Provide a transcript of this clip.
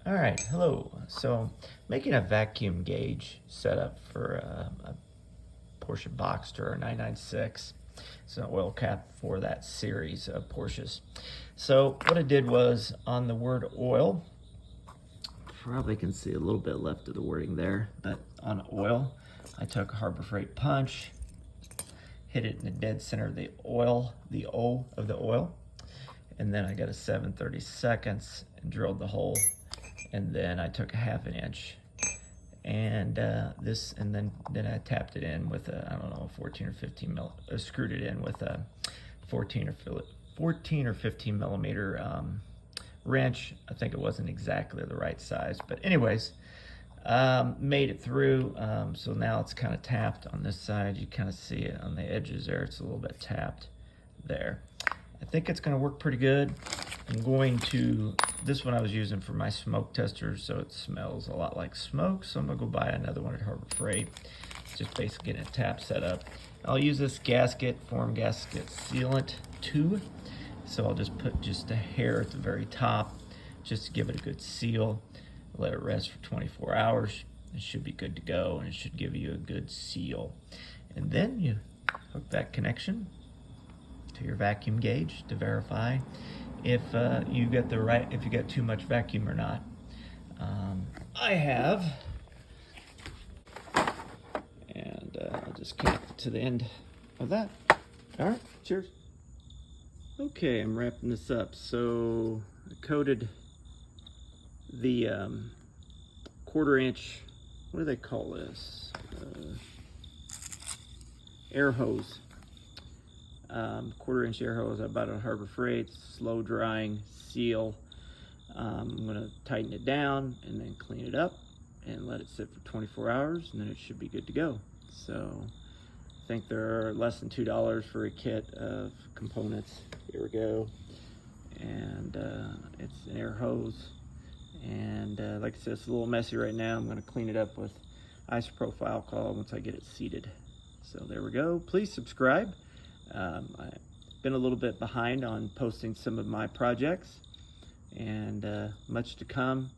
All right, hello. So making a vacuum gauge setup for a Porsche Boxster 996. It's an oil cap for that series of Porsches. So what I did was on the word oil, probably can see a little bit left of the wording there, but on oil, I took a Harbor Freight punch, hit it in the dead center of the oil, the O of the oil, and then I got a 7/32 and drilled the hole, and then I took a 1/2 inch and then I tapped it in with a, I don't know, 14 or 15 mil, screwed it in with a 14 or 15 millimeter wrench. I think it wasn't exactly the right size, but anyways, made it through. So now it's kind of tapped on this side. You kind of see it on the edges there. It's a little bit tapped there. I think it's going to work pretty good. I'm going to, this one I was using for my smoke tester, so it smells a lot like smoke, so I'm going to go buy another one at Harbor Freight. It's just basically getting a tap set up. I'll use this gasket, form gasket sealant 2, so I'll just put just a hair at the very top, just to give it a good seal. Let it rest for 24 hours. It should be good to go, and it should give you a good seal. And then you hook that connection to your vacuum gauge to verify if you get the right, if you get too much vacuum or not. I have, and I'll just connect it to the end of that. All right, cheers. Okay, I'm wrapping this up. So I coated the 1/4 inch, what do they call this? Air hose. 1/4 inch air hose I bought at Harbor Freight, slow drying seal. I'm gonna tighten it down and then clean it up and let it sit for 24 hours, and then it should be good to go. So I think they're less than $2 for a kit of components. Here we go. And it's an air hose. And like I said, it's a little messy right now. I'm gonna clean it up with isopropyl alcohol once I get it seated. So there we go. Please subscribe. I've been a little bit behind on posting some of my projects, and much to come.